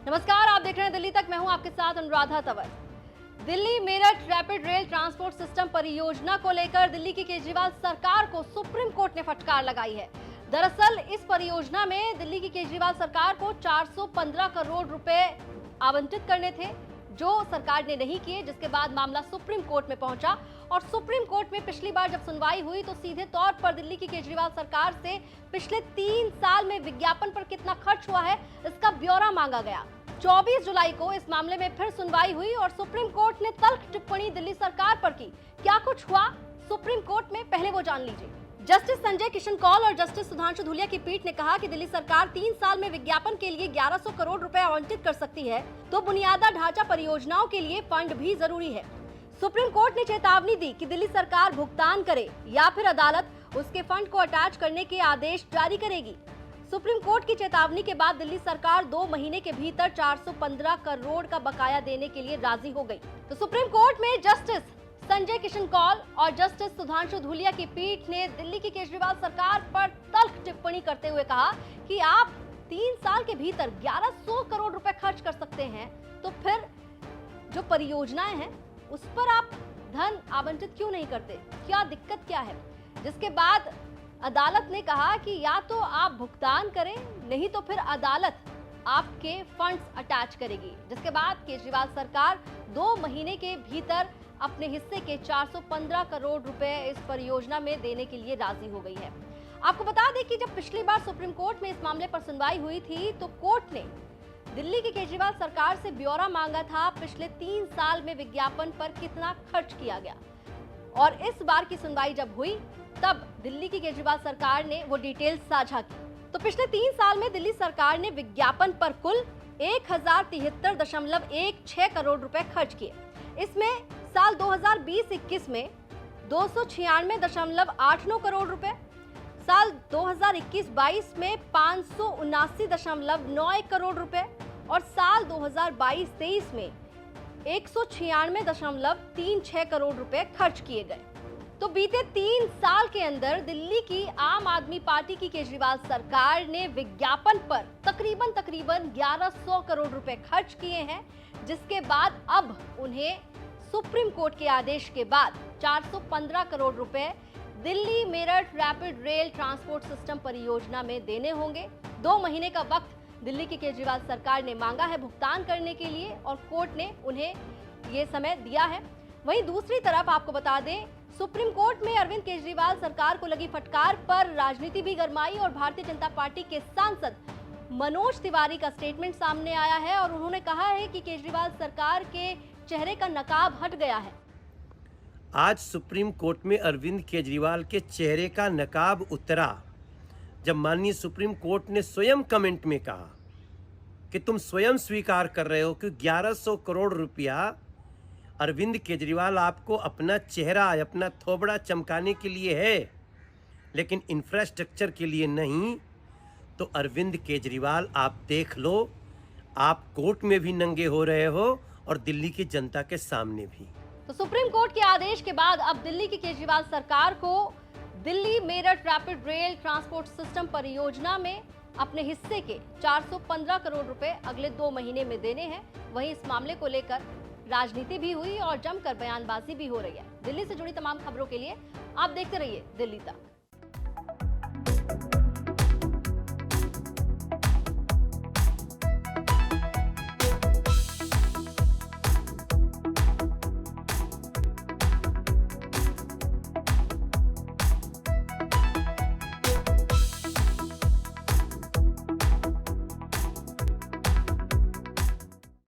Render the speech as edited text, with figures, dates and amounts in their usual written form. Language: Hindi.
नमस्कार, आप देख रहे हैं दिल्ली तक। मैं हूं आपके साथ Anuradha Tanwar. Delhi Meerut rapid rail transport system परियोजना को लेकर दिल्ली की केजरीवाल सरकार को सुप्रीम कोर्ट ने फटकार लगाई है। दरअसल इस परियोजना में दिल्ली की केजरीवाल सरकार को 415 करोड़ रुपए आवंटित करने थे, जो सरकार ने नहीं किए, जिसके बाद मामला सुप्रीम कोर्ट में पहुंचा। और सुप्रीम कोर्ट में पिछली बार जब सुनवाई हुई तो सीधे तौर पर दिल्ली की केजरीवाल सरकार से पिछले 3 साल में विज्ञापन पर कितना खर्च हुआ है, इसका ब्यौरा मांगा गया। 24 जुलाई को इस मामले में फिर सुनवाई हुई और सुप्रीम कोर्ट ने तल्ख टिप्पणी दिल्ली सरकार पर की। क्या कुछ हुआ सुप्रीम कोर्ट में, पहले वो जान लीजिए। जस्टिस संजय किशन कौल और जस्टिस सुधांशु धूलिया की पीठ ने कहा कि दिल्ली सरकार 3 साल में विज्ञापन के लिए 1100 करोड़ रुपए आवंटित कर सकती है, तो बुनियादी ढांचा परियोजनाओं के लिए फंड भी जरूरी है। सुप्रीम कोर्ट ने चेतावनी दी कि दिल्ली सरकार भुगतान करे या फिर अदालत उसके फंड को अटैच करने के आदेश जारी करेगी। सुप्रीम कोर्ट की चेतावनी के बाद दिल्ली सरकार 2 महीने के भीतर 415 करोड़ का बकाया देने के लिए राजी हो गई। तो सुप्रीम कोर्ट में जस्टिस संजय किशन कौल और जस्टिस सुधांशु धूलिया की पीठ ने दिल्ली की केजरीवाल सरकार पर तल्ख टिप्पणी करते हुए कहा कि आप 3 साल के भीतर 1100 करोड़ रुपए खर्च कर सकते हैं, तो फिर जो परियोजनाएं हैं उस पर आप धन आवंटित क्यों नहीं करते, क्या दिक्कत क्या है। जिसके बाद अदालत ने कहा कि या तो आप भुगतान करें, नहीं तो फिर अदालत आपके फंड्स अटैच करेगी। जिसके बाद केजरीवाल सरकार 2 महीने के भीतर अपने हिस्से के 415 करोड़ रुपए इस परियोजना में देने के लिए राजी हो गई है। आपको बता दें कि जब पिछली बार सुप्रीम कोर्ट में इस मामले पर सुनवाई हुई थी तो कोर्ट ने दिल्ली की केजरीवाल सरकार से ब्यौरा मांगा था पिछले 3 साल में विज्ञापन पर कितना खर्च किया गया। और इस बार की सुनवाई जब हुई तब दिल्ली की केजरीवाल सरकार ने वो डिटेल्स साझा की। तो पिछले 3 साल में दिल्ली सरकार ने विज्ञापन पर कुल 1073.16 करोड़ रुपए खर्च किए। इसमें साल 2020-21 में 296.89 करोड़ रुपए, साल 2021-22 में 579.91 करोड़ रुपए और साल 2022-23 में 196.36 करोड़ रुपए खर्च किए गए। तो बीते 3 साल के अंदर दिल्ली की आम आदमी पार्टी की केजरीवाल सरकार ने विज्ञापन पर तकरीबन 1100 करोड़ रुपए खर्च किए हैं, जिसके बाद अब उन्हें सुप्रीम कोर्ट के आदेश के बाद 415 करोड़ रुपए Delhi Meerut rapid rail transport system परियोजना में देने होंगे। 2 महीने का वक्त दिल्ली की केजरीवाल सरकार ने मांगा है भुगतान करने के लिए और कोर्ट ने उन्हें ये समय दिया है। वहीं दूसरी तरफ आपको बता दें, सुप्रीम कोर्ट में अरविंद केजरीवाल सरकार को लगी फटकार पर राजनीति भी गरमाई और भारतीय जनता पार्टी के सांसद मनोज तिवारी का स्टेटमेंट सामने आया है और उन्होंने कहा है कि केजरीवाल सरकार के चेहरे का नकाब हट गया है। आज सुप्रीम कोर्ट में अरविंद केजरीवाल के चेहरे का नकाब उतरा जब माननीय सुप्रीम कोर्ट ने स्वयं कमेंट में कहा कि तुम स्वयं स्वीकार कर रहे हो कि 1100 करोड़ रुपया अरविंद केजरीवाल आपको अपना चेहरा, अपना थोबड़ा चमकाने के लिए है, लेकिन इंफ्रास्ट्रक्चर के लिए नहीं। तो अरविंद केजरीवाल आप देख लो, आप कोर्ट में भी नंगे हो रहे हो और दिल्ली की जनता के सामने भी। तो सुप्रीम कोर्ट के आदेश के बाद अब दिल्ली की केजरीवाल सरकार को Delhi Meerut rapid rail transport system परियोजना में अपने हिस्से के 415 करोड़ रुपए अगले 2 महीने में देने हैं। वहीं इस मामले को लेकर राजनीति भी हुई और जमकर बयानबाजी भी हो रही है। दिल्ली से जुड़ी तमाम खबरों के लिए आप देखते रहिए दिल्ली तक।